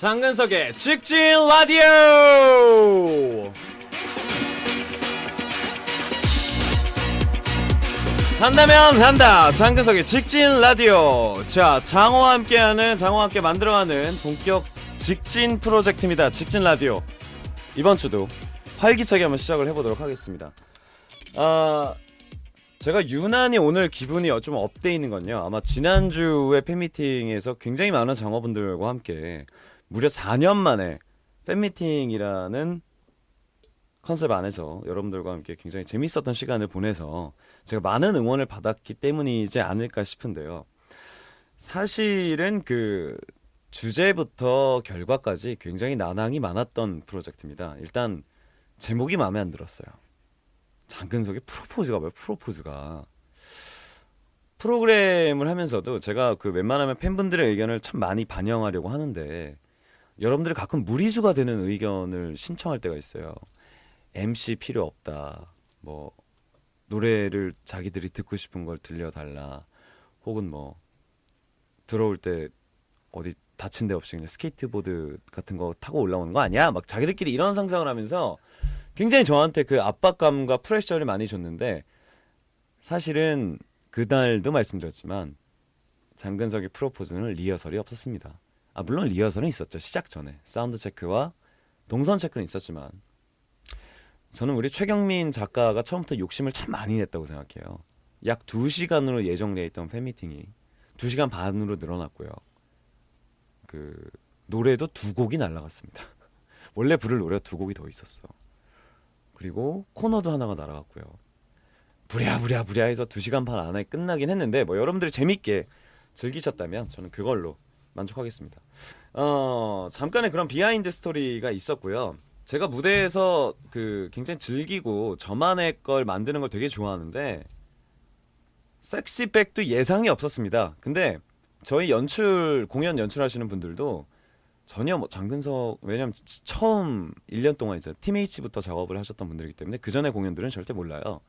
장근석의 직진 라디오. 한다면 한다. 장근석의 직진 라디오. 자, 장호와 함께 만들어가는 본격 직진 프로젝트입니다. 직진 라디오. 이번 주도 활기차게 한번 시작을 해보도록 하겠습니다. 제가 유난히 오늘 기분이 좀 업돼 있는 건요, 아마 지난주에 팬미팅에서 굉장히 많은 장어분들과 함께 무려 4년 만에 팬미팅이라는 컨셉 안에서 여러분들과 함께 굉장히 재밌었던 시간을 보내서 제가 많은 응원을 받았기 때문이지 않을까 싶은데요. 사실은 그 주제부터 결과까지 굉장히 난항이 많았던 프로젝트입니다. 일단 제목이 마음에 안 들었어요. 장근석의 프로포즈가 뭐예요? 프로포즈가. 프로그램을 하면서도 제가 그 웬만하면 팬분들의 의견을 참 많이 반영하려고 하는데, 여러분들이 가끔 무리수가 되는 의견을 신청할 때가 있어요. MC 필요 없다, 뭐 노래를 자기들이 듣고 싶은 걸 들려달라, 혹은 뭐 들어올 때 어디 다친 데 없이 그냥 스케이트보드 같은 거 타고 올라오는 거 아니야? 막 자기들끼리 이런 상상을 하면서 굉장히 저한테 그 압박감과 프레셔를 많이 줬는데, 사실은 그날도 말씀드렸지만 장근석의 프로포즈는 리허설이 없었습니다. 물론 리허설은 있었죠. 시작 전에 사운드 체크와 동선 체크는 있었지만, 저는 우리 최경민 작가가 처음부터 욕심을 참 많이 냈다고 생각해요. 약 2시간으로 예정되어 있던 팬미팅이 2시간 반으로 늘어났고요. 그 노래도 2곡이 날라갔습니다. 원래 부를 노래가 2곡이 더 있었어. 그리고 코너도 하나가 날아갔고요. 부랴부랴 해서 2시간 반 안에 끝나긴 했는데, 뭐 여러분들이 재밌게 즐기셨다면 저는 그걸로 만족하겠습니다. 잠깐의 그런 비하인드 스토리가 있었고요. 제가 무대에서 그 굉장히 즐기고 저만의 걸 만드는 걸 되게 좋아하는데, 섹시백도 예상이 없었습니다. 근데 저희 공연 연출하시는 분들도 전혀 뭐 장근석, 왜냐면 처음 1년 동안 이제 팀 H부터 작업을 하셨던 분들이기 때문에 그 전에 공연들은 절대 몰라요.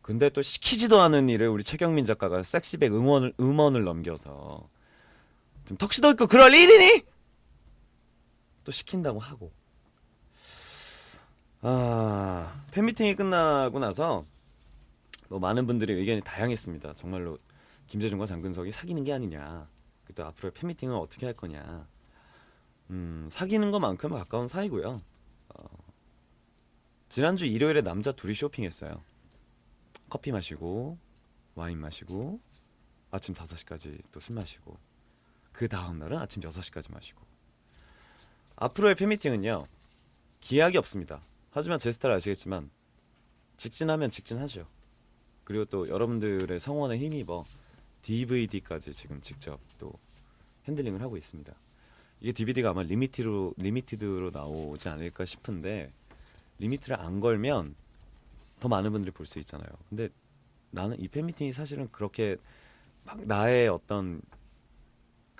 근데 또 시키지도 않은 일을 우리 최경민 작가가 섹시백 음원을 넘겨서 좀 턱시도 입고 그럴 일이니? 또 시킨다고 하고. 팬미팅이 끝나고 나서 뭐 많은 분들의 의견이 다양했습니다. 정말로 김재중과 장근석이 사귀는 게 아니냐, 또 앞으로 팬미팅은 어떻게 할 거냐. 사귀는 것만큼 가까운 사이고요. 지난주 일요일에 남자 둘이 쇼핑했어요. 커피 마시고 와인 마시고 아침 5시까지 또 술 마시고, 그 다음날은 아침 6시까지 마시고. 앞으로의 팬미팅은요, 기약이 없습니다. 하지만 제 스타일 아시겠지만 직진하면 직진하죠. 그리고 또 여러분들의 성원에 힘입어 DVD까지 지금 직접 또 핸들링을 하고 있습니다. 이게 DVD가 아마 리미티드로 나오지 않을까 싶은데, 리미트를 안 걸면 더 많은 분들이 볼 수 있잖아요. 근데 나는 이 팬미팅이 사실은 그렇게 막 나의 어떤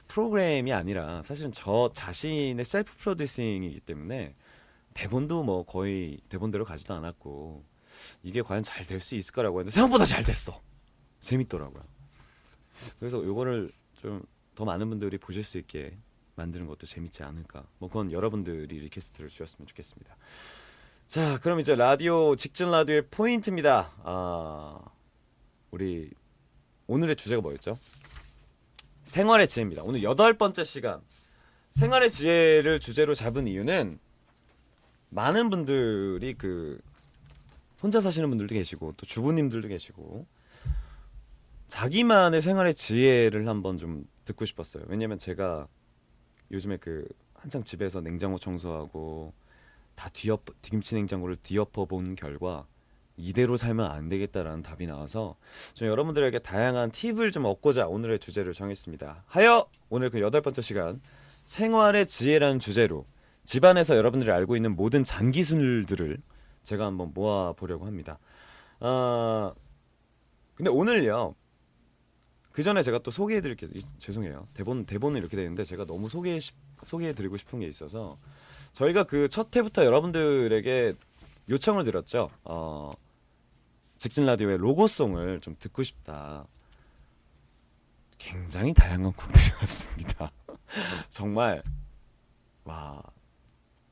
프로그램이 아니라 사실은 저 자신의 셀프 프로듀싱이기 때문에 대본도 뭐 거의 대본대로 가지도 않았고, 이게 과연 잘 될 수 있을까라고 했는데 생각보다 잘 됐어. 재밌더라고요. 그래서 요거를 좀 더 많은 분들이 보실 수 있게 만드는 것도 재밌지 않을까. 뭐 그건 여러분들이 리퀘스트를 주셨으면 좋겠습니다. 자, 그럼 이제 직진 라디오의 포인트입니다. 우리 오늘의 주제가 뭐였죠? 생활의 지혜입니다. 오늘 8번째 시간, 생활의 지혜를 주제로 잡은 이유는, 많은 분들이 그 혼자 사시는 분들도 계시고 또 주부님들도 계시고, 자기만의 생활의 지혜를 한번 좀 듣고 싶었어요. 왜냐면 제가 요즘에 그 한창 집에서 냉장고 청소하고 다 김치 냉장고를 뒤엎어 본 결과 이대로 살면 안 되겠다라는 답이 나와서 좀 여러분들에게 다양한 팁을 좀 얻고자 오늘의 주제를 정했습니다. 하여 오늘 그 8번째 시간, 생활의 지혜라는 주제로 집안에서 여러분들이 알고 있는 모든 잔기술들을 제가 한번 모아보려고 합니다. 근데 오늘요, 그 전에 제가 또 소개해드릴게요. 죄송해요. 대본은 이렇게 되어 있는데 제가 너무 소개해드리고 싶은 게 있어서, 저희가 그 첫 회부터 여러분들에게 요청을 드렸죠. 직진 라디오의 로고송을 좀 듣고 싶다. 굉장히 다양한 곡들이 왔습니다. 정말 와,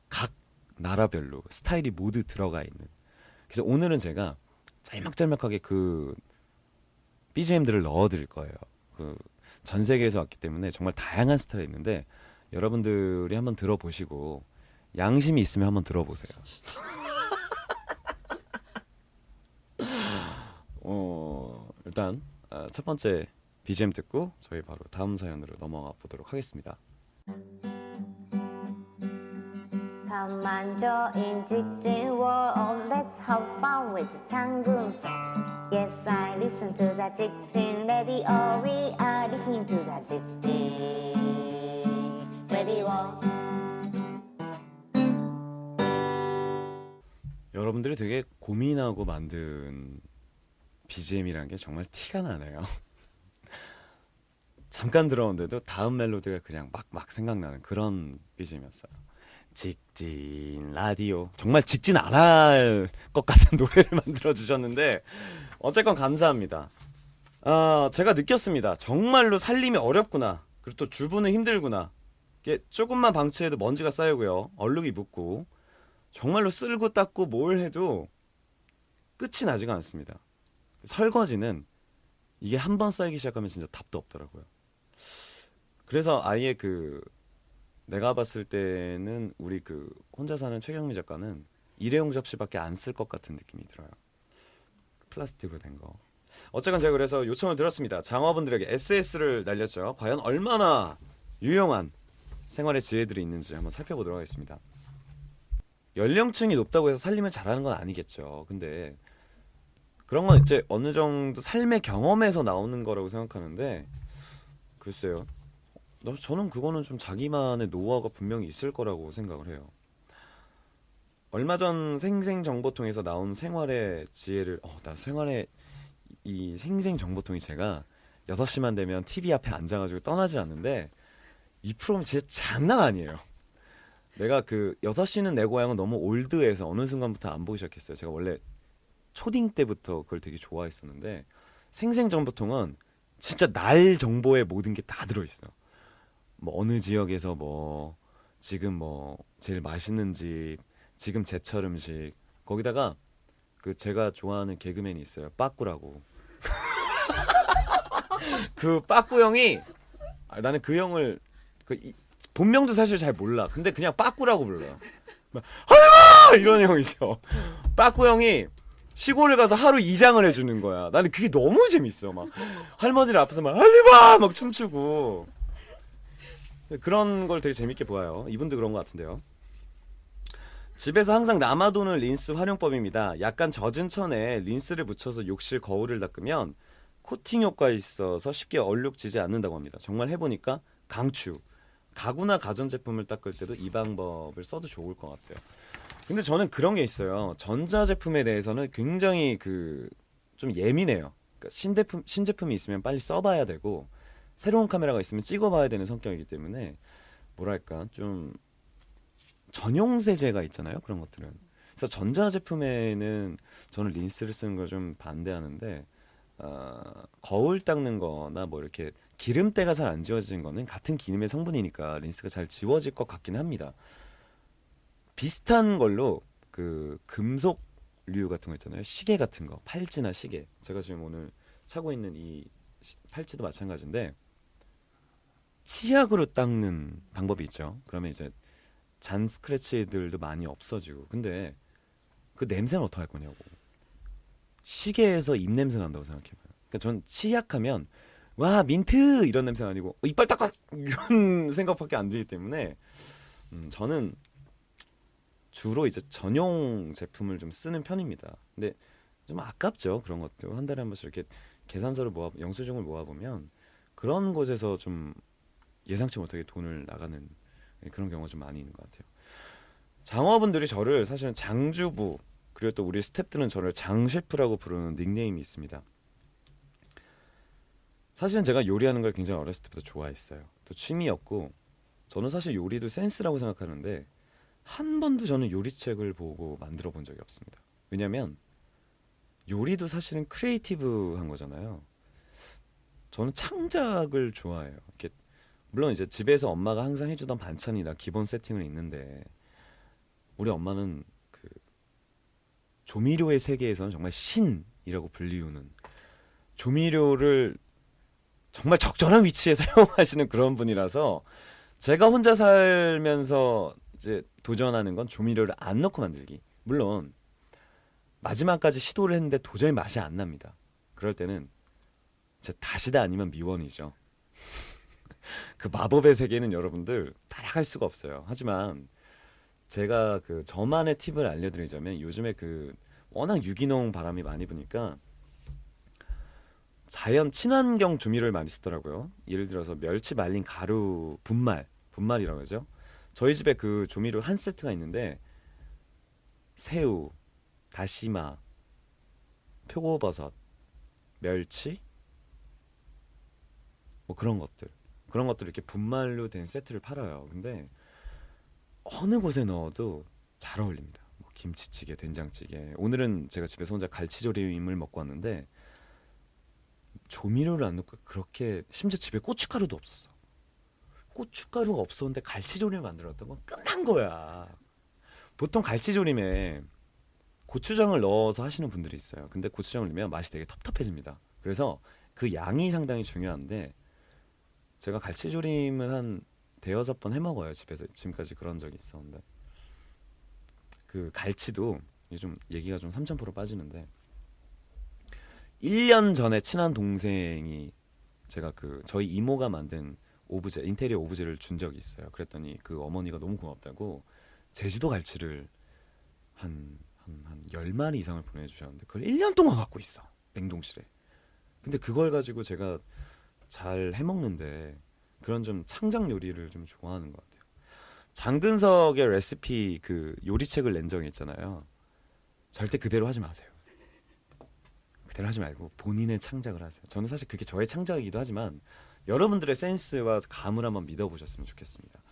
각 나라별로 스타일이 모두 들어가 있는. 그래서 오늘은 제가 짤막짤막하게 그 BGM들을 넣어드릴 거예요. 그 전 세계에서 왔기 때문에 정말 다양한 스타일이 있는데 여러분들이 한번 들어보시고 양심이 있으면 한번 들어보세요. 일단 첫 번째 BGM 듣고 저희 바로 다음 사연으로 넘어가 보도록 하겠습니다. 가만져인 직진 world, let's have fun with 장근석. Yes, I listen to the 직진 radio. We are listening to the 직진 radio. 여러분들이 되게 고민하고 만든 BGM이라는 게 정말 티가 나네요. 잠깐 들어온데도 다음 멜로디가 그냥 막 생각나는 그런 BGM이었어요. 직진 라디오. 정말 직진 안 할 것 같은 노래를 만들어 주셨는데 어쨌건 감사합니다. 제가 느꼈습니다. 정말로 살림이 어렵구나. 그리고 또 주부는 힘들구나. 이게 조금만 방치해도 먼지가 쌓이고요. 얼룩이 묻고 정말로 쓸고 닦고 뭘 해도 끝이 나지가 않습니다. 설거지는 이게 한 번 쌓이기 시작하면 진짜 답도 없더라고요. 그래서 아예 내가 봤을 때는 우리 혼자 사는 최경미 작가는 일회용 접시밖에 안 쓸 것 같은 느낌이 들어요. 플라스틱으로 된 거. 어쨌건 제가 그래서 요청을 드렸습니다. 장어분들에게 SS를 날렸죠. 과연 얼마나 유용한 생활의 지혜들이 있는지 한번 살펴보도록 하겠습니다. 연령층이 높다고 해서 살림을 잘하는 건 아니겠죠. 근데 그런 건 이제 어느 정도 삶의 경험에서 나오는 거라고 생각하는데 글쎄요. 저는 그거는 좀 자기만의 노하우가 분명히 있을 거라고 생각을 해요. 얼마 전 생생정보통에서 나온 생활의 지혜를 나 생활의 이 생생정보통이 제가 6시만 되면 TV 앞에 앉아가지고 떠나질 않는데 이 프로그램 진짜 장난 아니에요. 내가 6시는 내 고향은 너무 올드해서 어느 순간부터 안 보기 시작했어요. 제가 원래 초딩 때부터 그걸 되게 좋아했었는데 생생정보통은 진짜 날 정보의 모든 게 다 들어있어요. 뭐 어느 지역에서 뭐 지금 뭐 제일 맛있는 집, 지금 제철 음식, 거기다가 제가 좋아하는 개그맨이 있어요. 빠꾸라고. 그 빠꾸 형이 나는 그 형을 본명도 사실 잘 몰라. 근데 그냥 빠꾸라고 불러요. 막 하지마! 이런 형이죠. 빠꾸 형이 시골을 가서 하루 2장을 해주는 거야. 나는 그게 너무 재밌어. 막 할머니를 앞에서 막 하지마! 막 춤추고 그런 걸 되게 재밌게 보아요. 이분도 그런 것 같은데요. 집에서 항상 남아도는 린스 활용법입니다. 약간 젖은 천에 린스를 묻혀서 욕실 거울을 닦으면 코팅 효과가 있어서 쉽게 얼룩지지 않는다고 합니다. 정말 해보니까 강추. 가구나 가전제품을 닦을 때도 이 방법을 써도 좋을 것 같아요. 근데 저는 그런 게 있어요. 전자제품에 대해서는 굉장히 좀 예민해요. 그러니까 신제품이 있으면 빨리 써봐야 되고 새로운 카메라가 있으면 찍어봐야 되는 성격이기 때문에 뭐랄까 좀 전용 세제가 있잖아요. 그런 것들은. 그래서 전자제품에는 저는 린스를 쓰는 걸 좀 반대하는데 거울 닦는 거나 뭐 이렇게 기름때가 잘 안 지워지는 거는 같은 기름의 성분이니까 린스가 잘 지워질 것 같긴 합니다. 비슷한 걸로 금속류 같은 거 있잖아요. 시계 같은 거, 팔찌나 시계. 제가 지금 오늘 차고 있는 이 팔찌도 마찬가지인데 치약으로 닦는 방법이 있죠. 그러면 이제 잔 스크래치들도 많이 없어지고. 근데 그 냄새는 어떡할 거냐고. 시계에서 입냄새 난다고 생각해봐요. 그러니까 전 치약하면 와 민트 이런 냄새가 아니고 이빨 닦아 이런 생각밖에 안 들기 때문에 저는 주로 이제 전용 제품을 좀 쓰는 편입니다. 근데 좀 아깝죠. 그런 것도 한 달에 한 번씩 이렇게 계산서를 영수증을 모아보면 그런 곳에서 좀 예상치 못하게 돈을 나가는 그런 경우가 좀 많이 있는 것 같아요. 장어분들이 저를 사실은 장주부, 그리고 또 우리 스태프들은 저를 장셰프라고 부르는 닉네임이 있습니다. 사실은 제가 요리하는 걸 굉장히 어렸을 때부터 좋아했어요. 또 취미였고 저는 사실 요리도 센스라고 생각하는데 한 번도 저는 요리책을 보고 만들어 본 적이 없습니다. 왜냐면 요리도 사실은 크리에이티브한 거잖아요. 저는 창작을 좋아해요. 이렇게 물론 이제 집에서 엄마가 항상 해주던 반찬이나 기본 세팅은 있는데 우리 엄마는 그 조미료의 세계에서는 정말 신이라고 불리우는 조미료를 정말 적절한 위치에 사용하시는 그런 분이라서 제가 혼자 살면서 이제 도전하는 건 조미료를 안 넣고 만들기. 물론 마지막까지 시도를 했는데 도저히 맛이 안 납니다. 그럴 때는 제 다시다 아니면 미원이죠. 그 마법의 세계는 여러분들 따라갈 수가 없어요. 하지만 제가 그 저만의 팁을 알려드리자면 요즘에 그 워낙 유기농 바람이 많이 부니까 자연 친환경 조미료를 많이 쓰더라고요. 예를 들어서 멸치 말린 가루 분말이라고 하죠. 저희 집에 그 조미료 한 세트가 있는데 새우, 다시마, 표고버섯, 멸치 뭐 그런 것들 이렇게 분말로 된 세트를 팔아요. 근데 어느 곳에 넣어도 잘 어울립니다. 뭐 김치찌개, 된장찌개. 오늘은 제가 집에서 혼자 갈치조림을 먹고 왔는데 조미료를 안 넣고 그렇게 심지어 집에 고춧가루도 없었어. 고춧가루가 없었는데 갈치조림을 만들었던 건 끝난 거야. 보통 갈치조림에 고추장을 넣어서 하시는 분들이 있어요. 근데 고추장을 넣으면 맛이 되게 텁텁해집니다. 그래서 그 양이 상당히 중요한데 제가 갈치조림을 한 대여섯 번 해먹어요. 집에서 지금까지 그런 적이 있었는데 그 갈치도 이게 좀 얘기가 좀 3000% 빠지는데 1년 전에 친한 동생이 제가 그 저희 이모가 만든 오브제 인테리어 오브제를 준 적이 있어요. 그랬더니 그 어머니가 너무 고맙다고 제주도 갈치를 한 10마리 이상을 보내주셨는데 그걸 1년 동안 갖고 있어. 냉동실에. 근데 그걸 가지고 제가 잘 해먹는데 그런 좀 창작 요리를 좀 좋아하는 것 같아요. 장근석의 레시피 그 요리책을 낸 적이 있잖아요. 절대 그대로 하지 마세요. 그대로 하지 말고 본인의 창작을 하세요. 저는 사실 그게 저의 창작이기도 하지만 여러분들의 센스와 감을 한번 믿어보셨으면 좋겠습니다.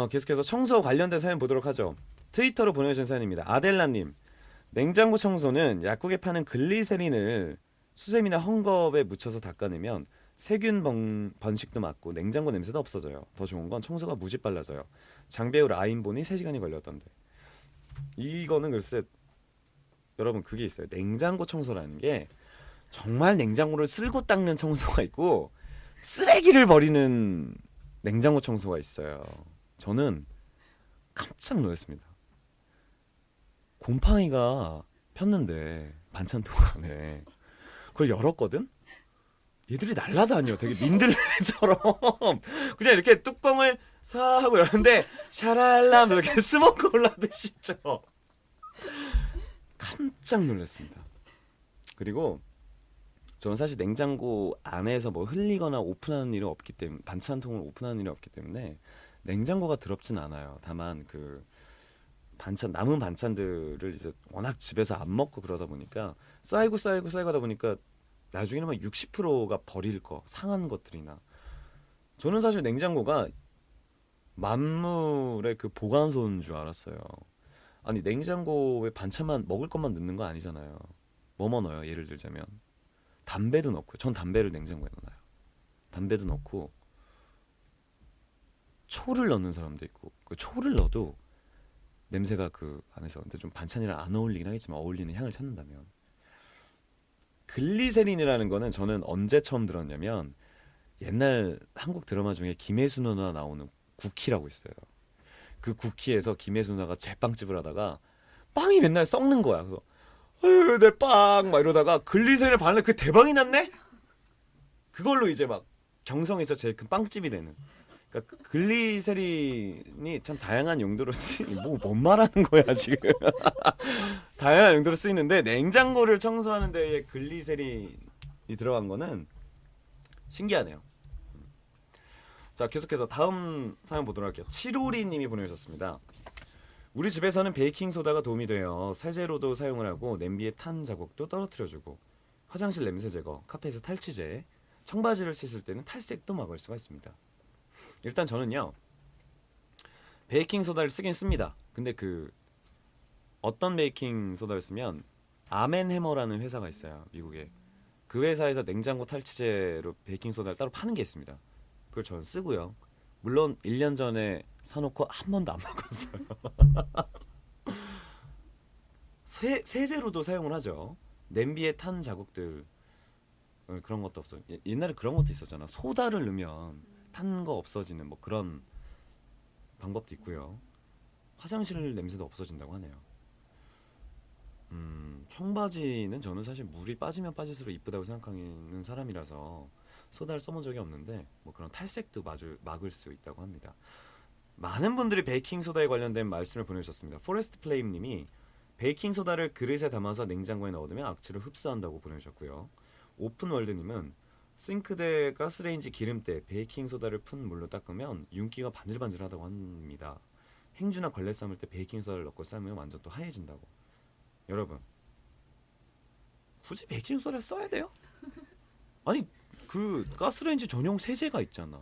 계속해서 청소 관련된 사연 보도록 하죠. 트위터로 보내주신 사연입니다. 아델라님, 냉장고 청소는 약국에 파는 글리세린을 수세미나 헝겊에 묻혀서 닦아내면 세균 번식도 막고 냉장고 냄새도 없어져요. 더 좋은 건 청소가 무지 빨라져요. 장배우 라인본이 3시간이 걸렸던데. 이거는 글쎄 여러분 그게 있어요. 냉장고 청소라는 게 정말 냉장고를 쓸고 닦는 청소가 있고 쓰레기를 버리는 냉장고 청소가 있어요. 저는 깜짝 놀랐습니다. 곰팡이가 폈는데 반찬통 안에 그걸 열었거든? 얘들이 날라다녀. 되게 민들레처럼 그냥 이렇게 뚜껑을 사 하고 열었는데 샤랄람 이렇게 스모크 올라듯이 죠. 깜짝 놀랐습니다. 그리고 저는 사실 냉장고 안에서 뭐 흘리거나 오픈하는 일은 없기 때문에 반찬통을 오픈하는 일이 없기 때문에 냉장고가 더럽진 않아요. 다만 그 남은 반찬들을 이제 워낙 집에서 안 먹고 그러다 보니까 쌓이고 하다 보니까 나중에는 막 60%가 버릴 거 상한 것들이나 저는 사실 냉장고가 만물의 그 보관소인 줄 알았어요. 아니 냉장고에 반찬만 먹을 것만 넣는 거 아니잖아요. 뭐뭐 넣어요? 예를 들자면 담배도 넣고 전 담배를 냉장고에 넣어요. 담배도 넣고 초를 넣는 사람도 있고 그 초를 넣어도 냄새가 그 안에서 근데 좀 반찬이랑 안 어울리긴 하겠지만 어울리는 향을 찾는다면 글리세린이라는 거는 저는 언제 처음 들었냐면 옛날 한국 드라마 중에 김혜수 누나 나오는 쿠키라고 있어요. 그 쿠키에서 김혜수 누나가 제빵집을 하다가 빵이 맨날 썩는 거야. 그래서 아유 내 빵 막 이러다가 글리세린을 바르는데 그 대박이 났네? 그걸로 이제 막 경성에서 제일 큰 빵집이 되는. 그러니까 글리세린이 참 다양한 용도로 뭔 말하는 거야 지금. 다양한 용도로 쓰이는데 냉장고를 청소하는 데에 글리세린이 들어간 거는 신기하네요. 자 계속해서 다음 사연 보도록 할게요. 752 님이 보내주셨습니다. 우리 집에서는 베이킹소다가 도움이 돼요. 세제로도 사용을 하고 냄비에 탄 자국도 떨어뜨려주고 화장실 냄새 제거, 카페에서 탈취제, 청바지를 씻을 때는 탈색도 막을 수가 있습니다. 일단 저는요 베이킹소다를 쓰긴 씁니다. 근데 그 어떤 베이킹소다를 쓰면 아멘해머라는 회사가 있어요. 미국에. 그 회사에서 냉장고 탈취제로 베이킹소다를 따로 파는 게 있습니다. 그걸 저는 쓰고요. 물론 1년 전에 사놓고 한 번도 안 먹었어요. 세제로도 사용을 하죠. 냄비에 탄 자국들 그런 것도 없어. 옛날에 그런 것도 있었잖아. 소다를 넣으면 탄 거 없어지는 뭐 그런 방법도 있고요. 화장실 냄새도 없어진다고 하네요. 청바지는 저는 사실 물이 빠지면 빠질수록 이쁘다고 생각하는 사람이라서 소다를 써본 적이 없는데 뭐 그런 탈색도 막을 수 있다고 합니다. 많은 분들이 베이킹 소다에 관련된 말씀을 보내주셨습니다. 포레스트 플레임님이 베이킹 소다를 그릇에 담아서 냉장고에 넣어두면 악취를 흡수한다고 보내주셨고요. 오픈월드님은 싱크대, 가스레인지 기름때 베이킹 소다를 푼 물로 닦으면 윤기가 반질반질하다고 합니다. 행주나 걸레 삶을 때 베이킹 소다를 넣고 삶으면 완전 또 하얘진다고. 여러분, 굳이 베이킹 소다를 써야 돼요? 아니 그 가스레인지 전용 세제가 있잖아.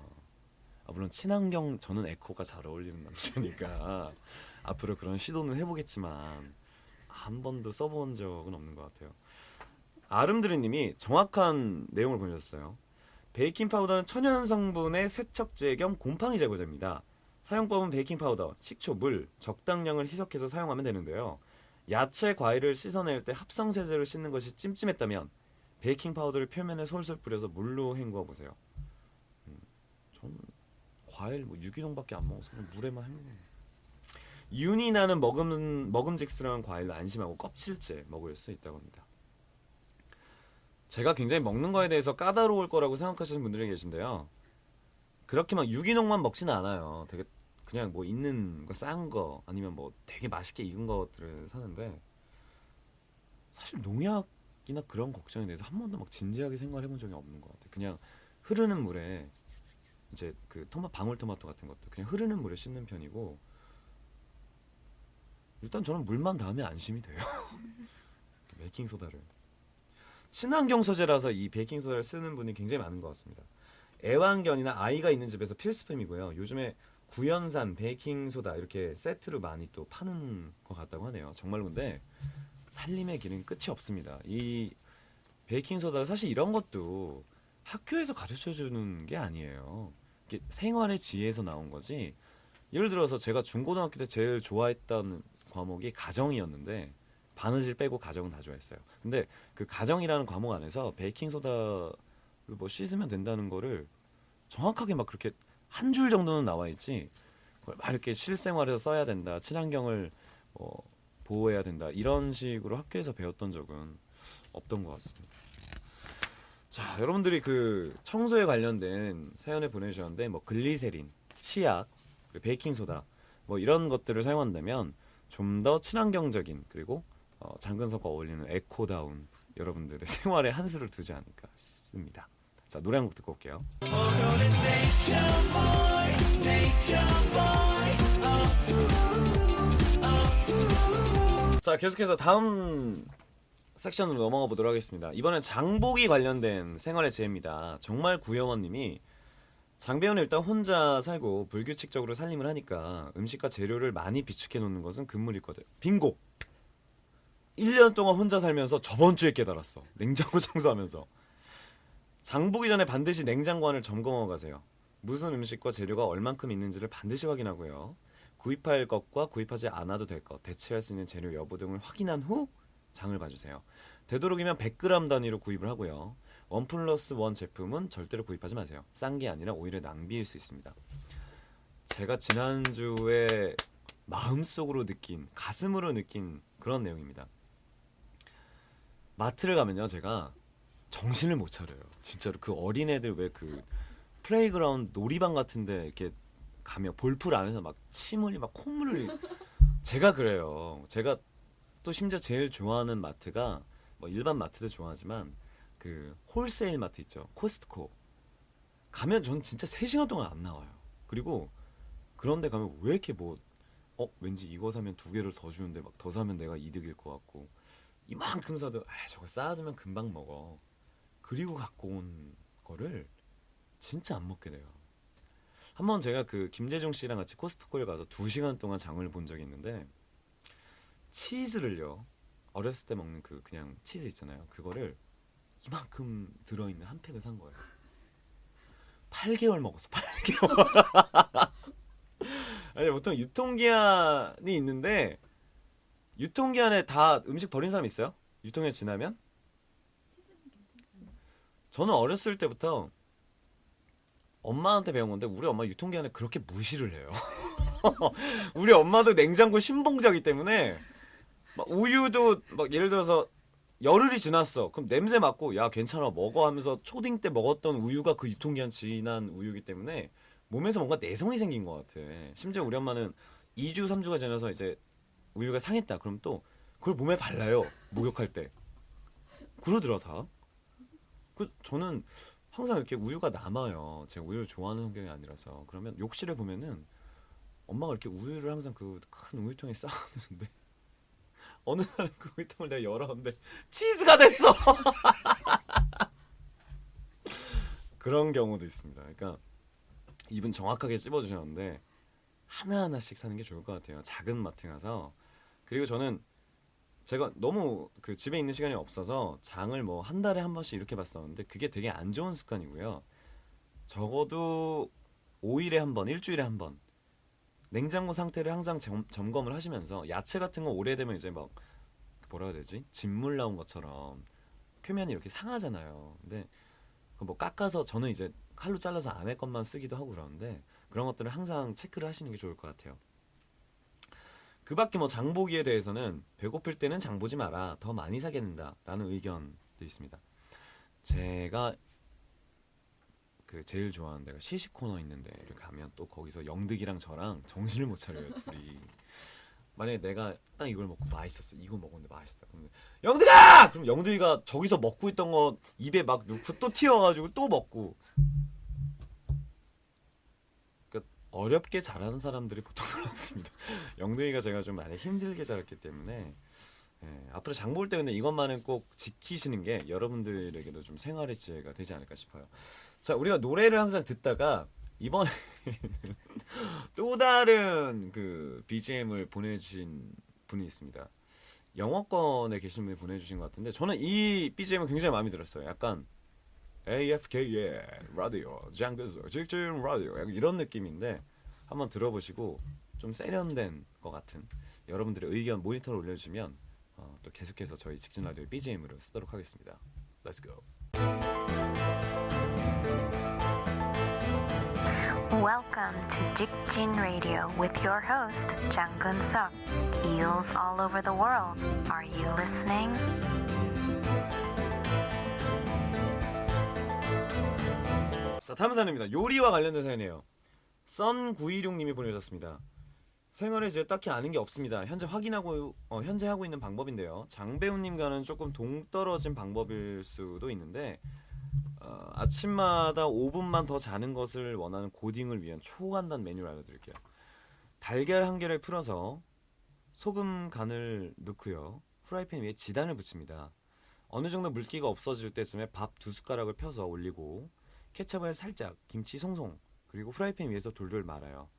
물론 친환경 저는 에코가 잘 어울리는 남자니까 앞으로 그런 시도는 해보겠지만 한 번도 써본 적은 없는 것 같아요. 아름드리님이 정확한 내용을 보내셨어요. 베이킹 파우더는 천연 성분의 세척제 겸 곰팡이 제거제입니다. 사용법은 베이킹 파우더, 식초, 물 적당량을 희석해서 사용하면 되는데요. 야채, 과일을 씻어낼 때 합성 세제를 씻는 것이 찜찜했다면 베이킹 파우더를 표면에 솔솔 뿌려서 물로 헹궈 보세요. 전 과일 뭐 유기농밖에 안 먹어서 그냥 물에만 헹궈. 윤이 나는 먹음직스러운 과일로 안심하고 껍질째 먹을 수 있다고 합니다. 제가 굉장히 먹는 거에 대해서 까다로울 거라고 생각하시는 분들이 계신데요. 그렇게 막 유기농만 먹지는 않아요. 되게 그냥 뭐 있는 거 싼 거 아니면 뭐 되게 맛있게 익은 것들을 사는데 사실 농약이나 그런 걱정에 대해서 한 번도 막 진지하게 생각을 해본 적이 없는 것 같아요. 그냥 흐르는 물에 이제 그 방울토마토 같은 것도 그냥 흐르는 물에 씻는 편이고 일단 저는 물만 닿으면 안심이 돼요. 베이킹 소다를 친환경 소재라서 이 베이킹 소다를 쓰는 분이 굉장히 많은 것 같습니다. 애완견이나 아이가 있는 집에서 필수품이고요. 요즘에 구연산 베이킹 소다 이렇게 세트로 많이 또 파는 것 같다고 하네요. 정말 근데 살림의 길은 끝이 없습니다. 이 베이킹 소다 사실 이런 것도 학교에서 가르쳐 주는 게 아니에요. 이게 생활의 지혜에서 나온 거지. 예를 들어서 제가 중고등학교 때 제일 좋아했던 과목이 가정이었는데 바느질 빼고 가정은 다 좋아했어요. 근데 그 가정이라는 과목 안에서 베이킹 소다를 뭐 씻으면 된다는 거를 정확하게 막 그렇게 한 줄 정도는 나와 있지. 그걸 막 이렇게 실생활에서 써야 된다. 친환경을 보호해야 된다. 이런 식으로 학교에서 배웠던 적은 없던 것 같습니다. 자, 여러분들이 그 청소에 관련된 사연을 보내주셨는데 뭐 글리세린, 치약, 베이킹 소다 뭐 이런 것들을 사용한다면 좀 더 친환경적인 그리고 장근석과 어울리는 에코다운 여러분들의 생활에 한 수를 두지 않을까 싶습니다. 자, 노래 한 곡 듣고 올게요. 자, 계속해서 다음 섹션으로 넘어가 보도록 하겠습니다. 이번엔 장보기 관련된 생활의 지혜입니다. 정말 구영원님이 장배우는 일단 혼자 살고 불규칙적으로 살림을 하니까 음식과 재료를 많이 비축해 놓는 것은 금물일 거예요. 빙고! 1년 동안 혼자 살면서 저번 주에 깨달았어. 냉장고 청소하면서. 장보기 전에 반드시 냉장고 안을 점검하고 가세요. 무슨 음식과 재료가 얼만큼 있는지를 반드시 확인하고요. 구입할 것과 구입하지 않아도 될 것, 대체할 수 있는 재료 여부 등을 확인한 후 장을 봐주세요. 되도록이면 100g 단위로 구입을 하고요. 1+1 제품은 절대로 구입하지 마세요. 싼 게 아니라 오히려 낭비일 수 있습니다. 제가 지난주에 마음속으로 느낀, 가슴으로 느낀 그런 내용입니다. 마트를 가면요, 제가 정신을 못 차려요. 진짜로 그 어린애들 왜 그 플레이그라운드 놀이방 같은데 이렇게 가면 볼풀 안에서 막 침흘이 막 콧물을 제가 그래요. 제가 또 심지어 제일 좋아하는 마트가 뭐 일반 마트도 좋아하지만 그 홀세일 마트 있죠. 코스트코. 가면 전 진짜 3시간 동안 안 나와요. 그리고 그런데 가면 왜 이렇게 뭐 왠지 이거 사면 2개를 더 주는데 막 더 사면 내가 이득일 것 같고 이만큼 사도 저거 쌓아두면 금방 먹어. 그리고 갖고 온 거를 진짜 안 먹게 돼요. 한번 제가 그 김재중 씨랑 같이 코스트코에 가서 2시간 동안 장을 본 적이 있는데 치즈를요. 어렸을 때 먹는 그 그냥 치즈 있잖아요. 그거를 이만큼 들어있는 한 팩을 산 거예요. 8개월 먹었어. 8개월. 아니 보통 유통기한이 있는데 유통기한에 다 음식 버린 사람 있어요? 유통기한 지나면? 저는 어렸을 때부터 엄마한테 배운 건데 우리 엄마 유통기한에 그렇게 무시를 해요. 우리 엄마도 냉장고 신봉자기 때문에 막 우유도 막 예를 들어서 열흘이 지났어. 그럼 냄새 맡고 야 괜찮아 먹어 하면서 초딩 때 먹었던 우유가 그 유통기한 지난 우유기 때문에 몸에서 뭔가 내성이 생긴 것 같아. 심지어 우리 엄마는 2주 3주가 지나서 이제 우유가 상했다. 그럼 또 그걸 몸에 발라요. 목욕할 때. 그러더라 다. 저는 항상 이렇게 우유가 남아요. 제가 우유를 좋아하는 성격이 아니라서. 그러면 욕실에 보면은 엄마가 이렇게 우유를 항상 그 큰 우유통에 쌓아두는데 어느 날은 그 우유통을 내가 열었는데 치즈가 됐어. 그런 경우도 있습니다. 그러니까 입은 정확하게 찝어주셨는데 하나하나씩 사는 게 좋을 것 같아요. 작은 마트 가서. 그리고 저는 제가 너무 그 집에 있는 시간이 없어서 장을 뭐 한 달에 한 번씩 이렇게 봤었는데 그게 되게 안 좋은 습관이고요. 적어도 5일에 한 번, 일주일에 한 번 냉장고 상태를 항상 점검을 하시면서 야채 같은 거 오래되면 이제 막 뭐라 해야 되지? 진물 나온 것처럼 표면이 이렇게 상하잖아요. 근데 그거 뭐 깎아서 저는 이제 칼로 잘라서 안에 것만 쓰기도 하고 그러는데 그런 것들을 항상 체크를 하시는 게 좋을 것 같아요. 그 밖에 뭐 장보기에 대해서는 배고플 때는 장보지 마라. 더 많이 사게 된다라는 의견도 있습니다. 제가 그 제일 좋아하는 데가 시식 코너 있는데 이렇게 가면 또 거기서 영득이랑 저랑 정신을 못 차려요 둘이. 만약에 내가 딱 이걸 먹고 맛있었어. 이거 먹었는데 맛있다. 그러면 영득아! 그럼 영득이가 저기서 먹고 있던 거 입에 막 넣고 또 튀어가지고 또 먹고. 그러니까 어렵게 자라는 사람들이 보통 그렇습니다. 영득이가 제가 좀 많이 힘들게 자랐기 때문에 앞으로 장 볼 때 근데 이것만은 꼭 지키시는 게 여러분들에게도 좀 생활의 지혜가 되지 않을까 싶어요. 자, 우리가 노래를 항상 듣다가 이번에는 또 다른 그 BGM을 보내주신 분이 있습니다. 영어권에 계신 분이 보내주신 것 같은데 저는 이 BGM은 굉장히 마음에 들었어요. 약간 AFK의 라디오, 장근석 직진 라디오 약간 이런 느낌인데 한번 들어보시고 좀 세련된 것 같은 여러분들의 의견 모니터로 올려주시면 또 계속해서 저희 직진 라디오의 BGM으로 쓰도록 하겠습니다. Let's go. Welcome to Jikjin Radio with your host, Jang Gun-seok. Eels all over the world. Are you listening? 자, 다음 사연입니다. 요리와 관련된 사연이에요. 썬916님이 보내주셨습니다. 생활에 이제 딱히 아는 게 없습니다. 현재 하고 있는 방법인데요. 장배우님과는 조금 동떨어진 방법일 수도 있는데 아침마다 5분만 더 자는 것을 원하는 고딩을 위한 초간단 메뉴를 알려드릴게요. 달걀 한 개를 풀어서 소금 간을 넣고요. 프라이팬 위에 지단을 붙입니다. 어느 정도 물기가 없어질 때쯤에 밥 2숟가락을 펴서 올리고 케첩을 살짝, 김치 송송, 그리고 프라이팬 위에서 돌돌 말아요.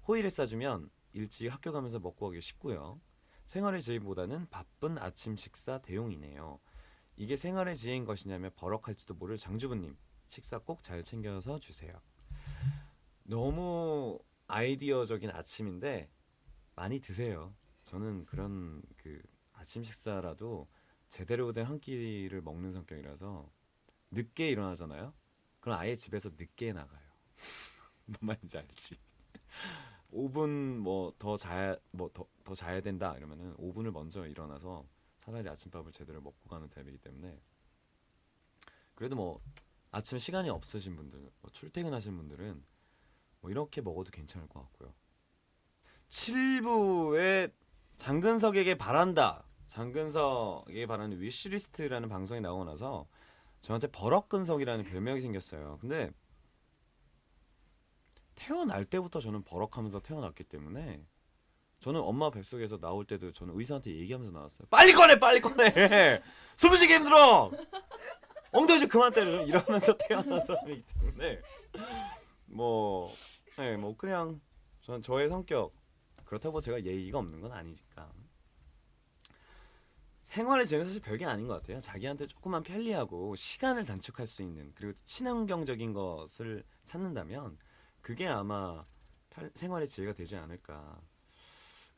호일에 싸주면 일찍 학교 가면서 먹고 가기 쉽고요. 생활의 지혜보다는 바쁜 아침 식사 대용이네요. 이게 생활의 지혜인 것이냐며 버럭할지도 모를 장주부님, 식사 꼭 잘 챙겨서 주세요. 너무 아이디어적인 아침인데 많이 드세요. 저는 그런 그 아침 식사라도 제대로 된 한 끼를 먹는 성격이라서 늦게 일어나잖아요. 그럼 아예 집에서 늦게 나가요. 뭔 말인지 알지? 5분 뭐 더 자야 된다 이러면은 5분을 먼저 일어나서 차라리 아침밥을 제대로 먹고 가는 타입이기 때문에 그래도 뭐 아침에 시간이 없으신 분들, 뭐 출퇴근하신 분들은 뭐 이렇게 먹어도 괜찮을 것 같고요. 7부에 장근석에게 바란다. 장근석에게 바라는 위시리스트라는 방송이 나오고 나서 저한테 버럭근석이라는 별명이 생겼어요. 근데 태어날 때부터 저는 버럭하면서 태어났기 때문에 저는 엄마 뱃속에서 나올 때도 저는 의사한테 얘기하면서 나왔어요. 빨리 꺼내! 빨리 꺼내! 숨쉬기 힘들어! 엉덩이 좀 그만 때려! 이러면서 태어난 사람이기 때문에 뭐 그냥 저는 저의 성격 그렇다고 제가 예의가 없는 건 아니니까 생활의 질은 사실 별게 아닌 것 같아요. 자기한테 조금만 편리하고 시간을 단축할 수 있는 그리고 친환경적인 것을 찾는다면 그게 아마 생활의 지혜가 되지 않을까.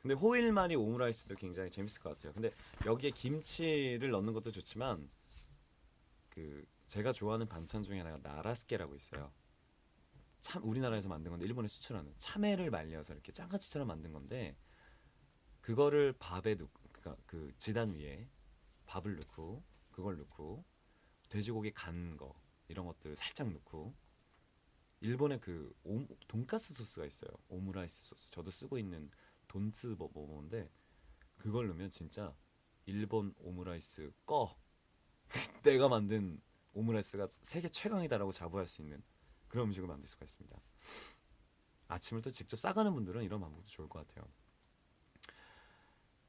근데 호일마리 오므라이스도 굉장히 재밌을 것 같아요. 근데 여기에 김치를 넣는 것도 좋지만 그 제가 좋아하는 반찬 중에 하나가 나라스케라고 있어요. 참 우리나라에서 만든 건데 일본에 수출하는 참외를 말려서 이렇게 장아찌처럼 만든 건데 그거를 밥에 넣고 그러니까 그 지단 위에 밥을 넣고 그걸 넣고 돼지고기 간 거 이런 것들 살짝 넣고 일본의 그 돈가스 소스가 있어요. 오므라이스 소스. 저도 쓰고 있는 돈츠 버버인데 그걸 넣으면 진짜 일본 오므라이스 꺼. 내가 만든 오므라이스가 세계 최강이다라고 자부할 수 있는 그런 음식을 만들 수가 있습니다. 아침을 또 직접 싸가는 분들은 이런 방법도 좋을 것 같아요.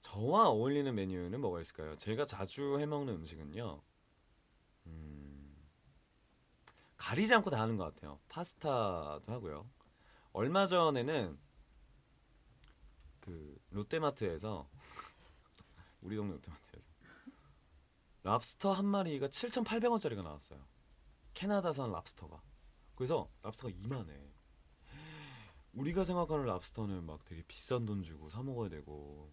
저와 어울리는 메뉴는 뭐가 있을까요? 제가 자주 해먹는 음식은요. 가리지 않고 다 하는 것 같아요. 파스타도 하고요. 얼마 전에는 그 롯데마트에서 우리 동네 롯데마트에서 랍스터 한 마리가 7,800원짜리가 나왔어요. 캐나다산 랍스터가. 그래서 랍스터가 이만해. 우리가 생각하는 랍스터는 막 되게 비싼 돈 주고 사 먹어야 되고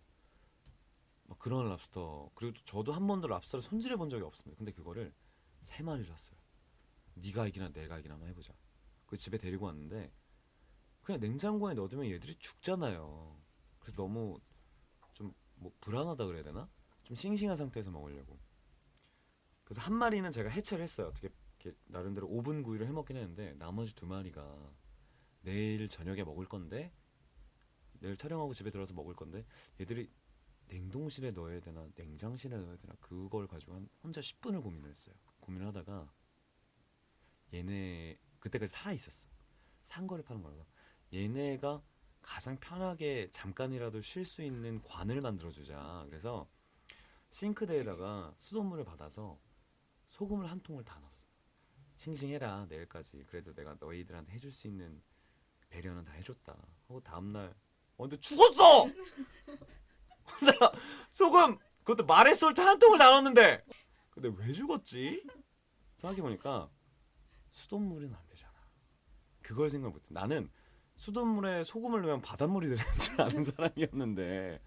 막 그런 랍스터. 그리고 저도 한 번도 랍스터를 손질해 본 적이 없습니다. 근데 그거를 3마리를 샀어요. 네가 이기나 내가 이기나 한번 해보자. 그 집에 데리고 왔는데 그냥 냉장고에 넣어두면 얘들이 죽잖아요. 그래서 너무 좀 뭐 불안하다 그래야 되나? 좀 싱싱한 상태에서 먹으려고. 그래서 한 마리는 제가 해체를 했어요. 어떻게 이렇게 나름대로 오븐 구이를 해 먹긴 했는데 나머지 2마리가 내일 저녁에 먹을 건데 내일 촬영하고 집에 들어서 먹을 건데 얘들이 냉동실에 넣어야 되나 냉장실에 넣어야 되나 그걸 가지고 혼자 10분을 고민을 했어요. 고민을 하다가 얘네 그때까지 살아 있었어. 산 거를 파는 거라서 얘네가 가장 편하게 잠깐이라도 쉴 수 있는 관을 만들어주자. 그래서 싱크대에다가 수돗물을 받아서 소금을 한 통을 다 넣었어. 싱싱해라 내일까지. 그래도 내가 너희들한테 해줄 수 있는 배려는 다 해줬다 하고 다음날 근데 죽었어! 나 소금 그것도 마레솔트 한 통을 다 넣었는데 근데 왜 죽었지? 생각해보니까 수돗물은 안 되잖아. 그걸 생각 못해. 나는 수돗물에 소금을 넣으면 바닷물이 되는 줄 아는 사람이었는데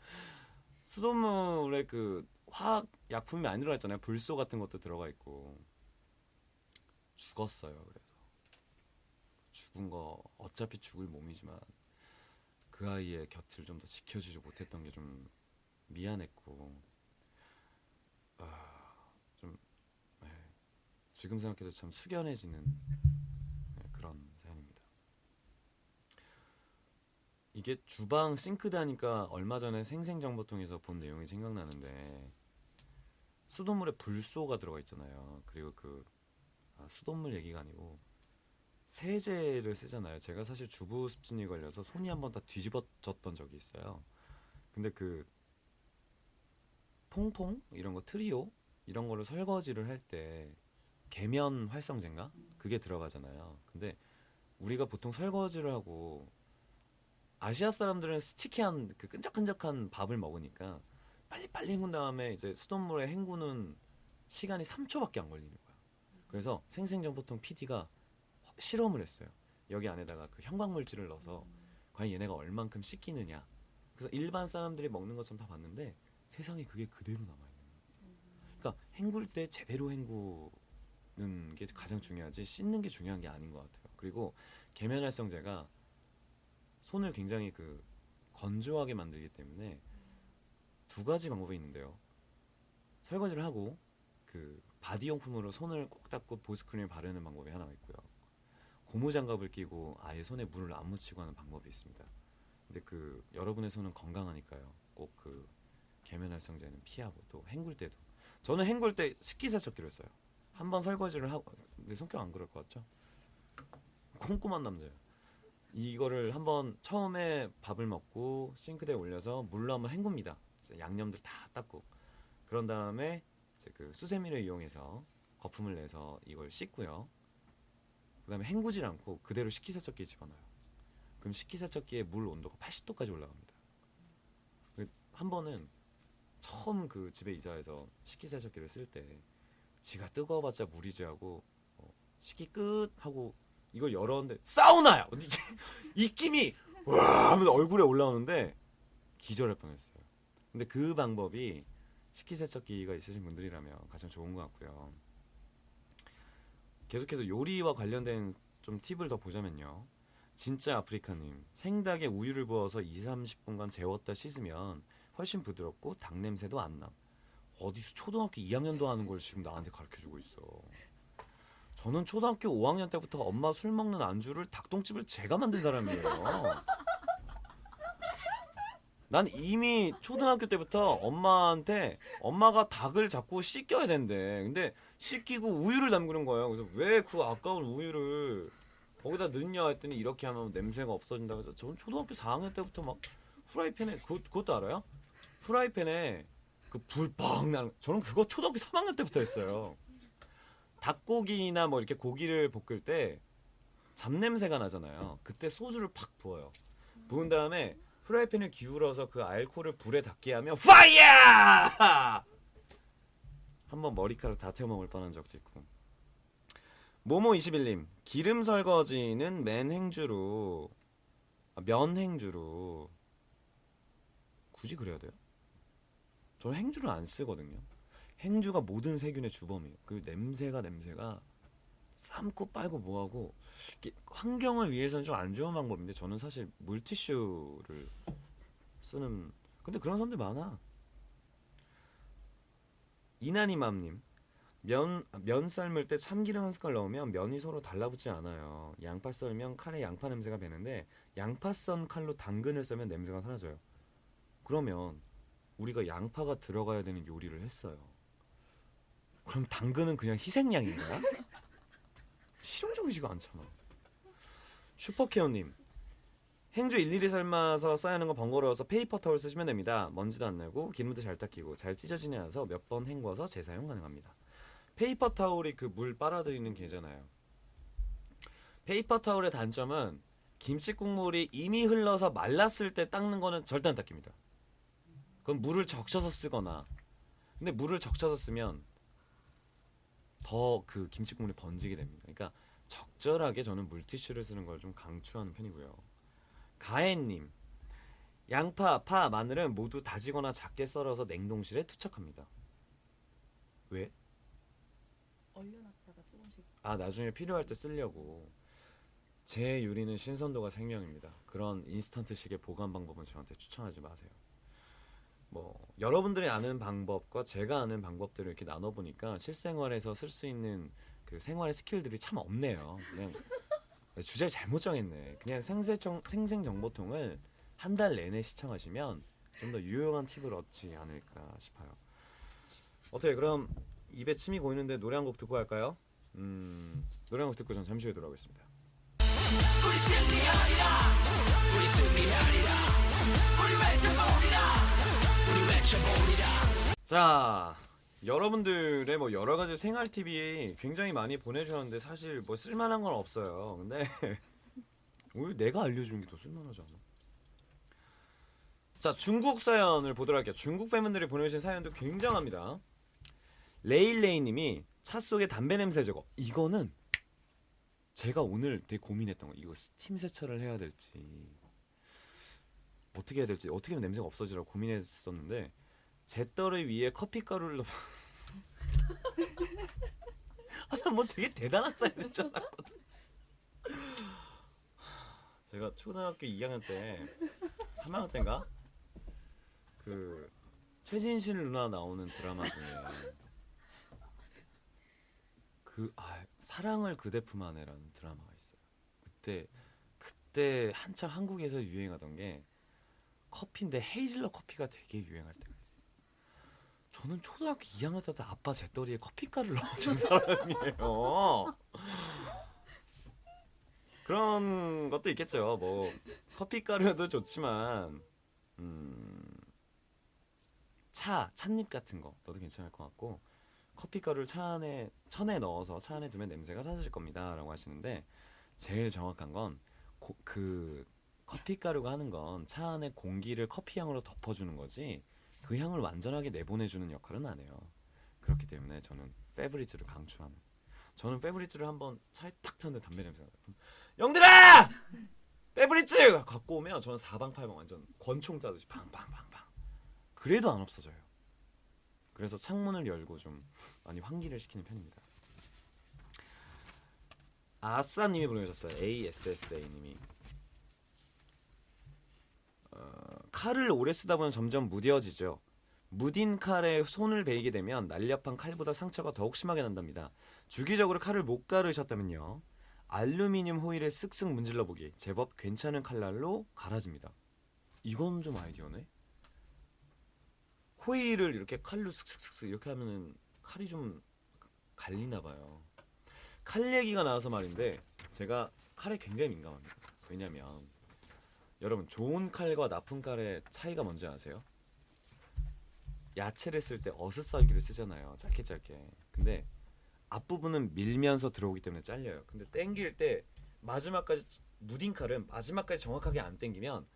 수돗물에 그 화학 약품이 많이 들어가 있잖아요. 불소 같은 것도 들어가 있고 죽었어요. 그래서 죽은 거 어차피 죽을 몸이지만 그 아이의 곁을 좀 더 지켜주지 못했던 게 좀 미안했고 좀 네, 지금 생각해도 참 숙연해지는 네, 그런 사연입니다. 이게 주방 싱크대 하니까 얼마 전에 생생정보통에서 본 내용이 생각나는데 수돗물에 불소가 들어가 있잖아요. 그리고 수돗물 얘기가 아니고 세제를 쓰잖아요. 제가 사실 주부 습진이 걸려서 손이 한번 다 뒤집어졌던 적이 있어요. 근데 그 퐁퐁 이런 거 트리오 이런 거를 설거지를 할 때 계면 활성제인가 그게 들어가잖아요. 근데 우리가 보통 설거지를 하고 아시아 사람들은 스티키한 그 끈적끈적한 밥을 먹으니까 빨리빨리 헹군 다음에 이제 수돗물에 헹구는 시간이 3초밖에 안 걸리는 거야. 그래서 생생정보통 PD가 실험을 했어요. 여기 안에다가 그 형광물질을 넣어서 과연 얘네가 얼만큼 씻기느냐. 그래서 일반 사람들이 먹는 것처럼 다 봤는데 세상에 그게 그대로 남아있는 거예요. 그러니까 헹굴 때 제대로 헹구는 게 가장 중요하지 씻는 게 중요한 게 아닌 것 같아요. 그리고 계면활성제가 손을 굉장히 건조하게 만들기 때문에 2가지 방법이 있는데요. 설거지를 하고 바디용품으로 손을 꼭 닦고 보습크림을 바르는 방법이 하나가 있고요. 고무장갑을 끼고 아예 손에 물을 안 묻히고 하는 방법이 있습니다. 근데 여러분의 손은 건강하니까요. 꼭 계면활성제는 피하고 또 헹굴 때도 저는 헹굴 때 식기세척기로 했어요. 한번 설거지를 하고 내 성격 안 그럴 것 같죠? 꼼꼼한 남자예요. 이거를 한번 처음에 밥을 먹고 싱크대에 올려서 물로 한번 헹굽니다. 양념들 다 닦고 그런 다음에 이제 수세미를 이용해서 거품을 내서 이걸 씻고요. 그 다음에 헹구질 않고 그대로 식기세척기에 집어넣어요. 그럼 식기세척기의 물 온도가 80도까지 올라갑니다. 한 번은 처음 그 집에 이사해서 식기세척기를 쓸 때 지가 뜨거워봤자 물이지 하고 식기 끝 하고 이걸 열었는데 사우나야! 입김이 와 하면 얼굴에 올라오는데 기절할 뻔했어요. 근데 그 방법이 식기세척기가 있으신 분들이라면 가장 좋은 것 같고요. 계속해서 요리와 관련된 좀 팁을 더 보자면요. 진짜 아프리카님, 생닭에 우유를 부어서 20-30분간 재웠다 씻으면 훨씬 부드럽고 닭 냄새도 안 나. 어디서 초등학교 2학년도 하는 걸 지금 나한테 가르쳐주고 있어. 저는 초등학교 5학년 때부터 엄마 술 먹는 안주를 닭똥집을 제가 만든 사람이에요. 난 이미 초등학교 때부터 엄마한테 엄마가 닭을 자꾸 씻겨야 된대. 근데 씻기고 우유를 담그는 거예요. 그래서 왜 그 아까운 우유를 거기다 넣냐 했더니 이렇게 하면 냄새가 없어진다고 해서 저는 초등학교 4학년 때부터 막 후라이팬에 그것도 알아요? 후라이팬에 그 불 빡 나는 저는 그거 초등학교 3학년 때부터 했어요. 닭고기나 뭐 이렇게 고기를 볶을 때 잡냄새가 나잖아요. 그때 소주를 팍 부어요. 부은 다음에 프라이팬을 기울여서 그 알코올을 불에 닿게 하면 파이어! 한번 머리카락 다 태워 먹을 뻔한 적도 있고. 모모21님, 기름 설거지는 면 행주로 굳이 그래야 돼요? 저는 행주를 안 쓰거든요. 행주가 모든 세균의 주범이에요. 그 냄새가 삶고 빨고 뭐하고 환경을 위해서는 좀 안 좋은 방법인데 저는 사실 물티슈를 쓰는. 근데 그런 사람들 많아. 이나니맘님, 면 삶을 때 참기름 한 숟갈 넣으면 면이 서로 달라붙지 않아요. 양파 썰면 칼에 양파 냄새가 배는데 양파 썬 칼로 당근을 썰면 냄새가 사라져요. 그러면 우리가 양파가 들어가야 되는 요리를 했어요. 그럼 당근은 그냥 희생양인가요? 실용적이지가 않잖아. 슈퍼케어님, 행주 일일이 삶아서 쌓여있는 거 번거로워서 페이퍼 타월 쓰시면 됩니다. 먼지도 안 나고 기름도 잘 닦이고 잘 찢어지지 않아서 몇 번 헹궈서 재사용 가능합니다. 페이퍼 타월이 그 물 빨아들이는 게잖아요. 페이퍼 타월의 단점은 김치 국물이 이미 흘러서 말랐을 때 닦는 거는 절대 안 닦입니다. 그건 물을 적셔서 쓰거나. 근데 물을 적셔서 쓰면 더 그 김치 국물이 번지게 됩니다. 그러니까 적절하게 저는 물티슈를 쓰는 걸 좀 강추하는 편이고요. 가해님, 양파, 파, 마늘은 모두 다지거나 작게 썰어서 냉동실에 투척합니다. 왜? 얼려놨다가 조금씩. 나중에 필요할 때 쓰려고. 제 요리는 신선도가 생명입니다. 그런 인스턴트식의 보관 방법은 저한테 추천하지 마세요. 뭐 여러분들이 아는 방법과 제가 아는 방법들을 이렇게 나눠보니까 실생활에서 쓸 수 있는 그 생활의 스킬들이 참 없네요. 그냥 주제를 잘못 정했네. 그냥 생생정보통을 한 달 내내 시청하시면 좀 더 유용한 팁을 얻지 않을까 싶어요. 어떻게 그럼 입에 침이 고이는데 노래 한 곡 듣고 갈까요? 노래 한 곡 듣고 전 잠시 후에 돌아오겠습니다. 자, 여러분들의 뭐 여러 가지 생활 팁이 굉장히 많이 보내주셨는데 사실 뭐 쓸만한 건 없어요. 근데 오히려 내가 알려주는 게 더 쓸만하지 않아? 자, 중국 사연을 보도록 할게요. 중국 팬분들이 보내주신 사연도 굉장합니다. 레일레이님이 차 속에 담배 냄새 제거. 이거는 제가 오늘 되게 고민했던 거. 이거 스팀 세차를 해야 될지 어떻게 해야 될지 어떻게 하면 냄새가 없어지라고 고민했었는데 잿더리 위에 커피가루를 넣어. 뭐 되게 대단한 사연인 줄 알았거든. 제가 초등학교 2학년 때 3학년 때인가 그 최진실 누나 나오는 드라마 중에 사랑을 그대 품 안에라는 드라마가 있어요. 그때 한참 한국에서 유행하던 게 커피인데 헤이즐넛 커피가 되게 유행할 때가 있어요. 저는 초등학교 2학년 때 아빠 잿더리에 커피가루를 넣어준 사람이에요. 그런 것도 있겠죠. 뭐 커피가루도 좋지만 찻잎 같은 거 넣어도 괜찮을 것 같고 커피가루를 천에 넣어서 차 안에 두면 냄새가 사라질 겁니다 라고 하시는데 제일 정확한 건 그 커피가루가 하는 건 차 안에 공기를 커피향으로 덮어주는 거지 그 향을 완전하게 내보내주는 역할은 안 해요. 그렇기 때문에 저는 페브리즈를 강추하는. 저는 페브리즈를 한번 차에 딱 탔는데 담배 냄새가 나요. 영들아! 페브리즈! 갖고 오면 저는 사방팔방 완전 권총 따듯이 팡팡팡팡. 그래도 안 없어져요. 그래서 창문을 열고 좀 많이 환기를 시키는 편입니다. 아싸님이 보내주셨어요. ASSA님이 칼을 오래 쓰다 보면 점점 무뎌지죠. 무딘 칼에 손을 베이게 되면 날렵한 칼보다 상처가 더욱 심하게 난답니다. 주기적으로 칼을 못 가르셨다면요, 알루미늄 호일에 쓱쓱 문질러 보기. 제법 괜찮은 칼날로 갈아집니다. 이건 좀 아이디어네. 호일을 이렇게 칼로 슥슥슥 이렇게 하면은 칼이 좀 갈리나 봐요. 칼 얘기가 나와서 말인데 제가 칼에 굉장히 민감합니다. 왜냐면 여러분, 좋은 칼과 나쁜 칼의 차이가 뭔지 아세요? 야채를 쓸 때 어슷썰기를 쓰잖아요. 짧게 짧게. 근데 앞부분은 밀면서 들어오기 때문에 잘려요. 근데 땡길 때 마지막까지, 무딘 칼은 마지막까지 정확하게 안 땡기면,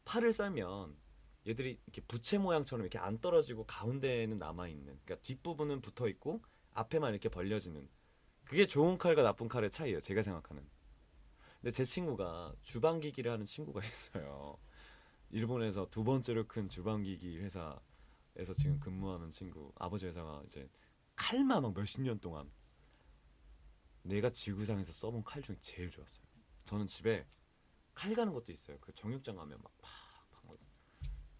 팔을 썰면 얘들이 이렇게 부채 모양처럼 이렇게 안 떨어지고 가운데에는 남아있는, 그러니까 뒷부분은 붙어있고 앞에만 이렇게 벌려지는, 그게 좋은 칼과 나쁜 칼의 차이예요, 제가 생각하는. 근데 제 친구가 주방기기를 하는 친구가 있어요. 일본에서 두 번째로 큰 주방기기 회사에서 지금 근무하는 친구. 아버지 회사가 이제 칼만 막 몇십 년 동안, 내가 지구상에서 써본 칼 중에 제일 좋았어요. 저는 집에 칼 가는 것도 있어요. 그 정육점 가면 막 팍팍,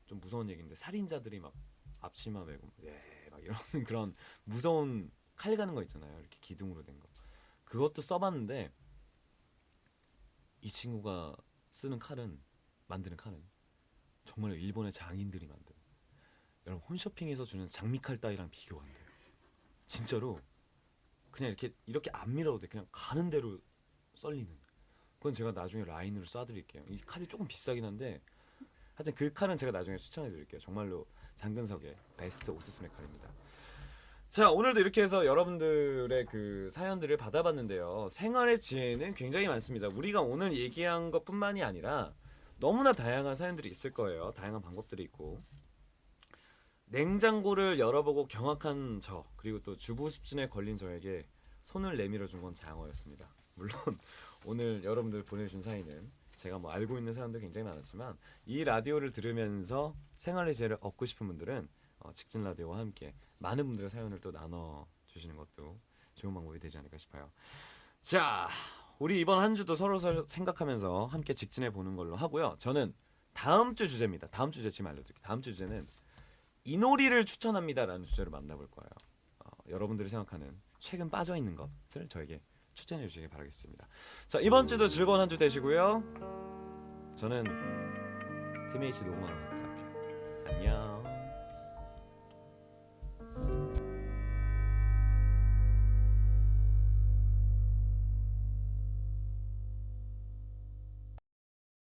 좀 무서운 얘기인데 살인자들이 막 앞치마 메고 막 이러는 그런 무서운 칼 가는 거 있잖아요. 이렇게 기둥으로 된 거. 그것도 써봤는데 이 친구가 만드는 칼은 정말 일본의 장인들이 만든, 여러분 홈쇼핑에서 주는 장미칼 따위랑 비교가 안 돼요. 진짜로 그냥 이렇게 안 밀어도 돼. 그냥 가는 대로 썰리는. 그건 제가 나중에 라인으로 쏴드릴게요. 이 칼이 조금 비싸긴 한데 하여튼 그 칼은 제가 나중에 추천해드릴게요. 정말로 장근석의 베스트 오스스메 칼입니다. 자, 오늘도 이렇게 해서 여러분들의 그 사연들을 받아봤는데요. 생활의 지혜는 굉장히 많습니다. 우리가 오늘 얘기한 것뿐만이 아니라 너무나 다양한 사연들이 있을 거예요. 다양한 방법들이 있고, 냉장고를 열어보고 경악한 저, 그리고 또 주부 습진에 걸린 저에게 손을 내밀어 준 건 장어였습니다. 물론 오늘 여러분들 보내주신 사연은 제가 뭐 알고 있는 사연도 굉장히 많았지만, 이 라디오를 들으면서 생활의 지혜를 얻고 싶은 분들은 직진 라디오와 함께 많은 분들의 사연을 또 나눠주시는 것도 좋은 방법이 되지 않을까 싶어요. 자, 우리 이번 한 주도 서로 생각하면서 함께 직진해 보는 걸로 하고요. 저는 다음 주 주제입니다. 다음 주 주제 지금 알려드릴게요. 다음 주 주제는 이놀이를 추천합니다 라는 주제로 만나볼 거예요. 여러분들이 생각하는 최근 빠져있는 것을 저에게 추천해 주시기 바라겠습니다. 자, 이번 주도 즐거운 한 주 되시고요. 저는 팀H 녹음하러 갔다 올게요. 안녕.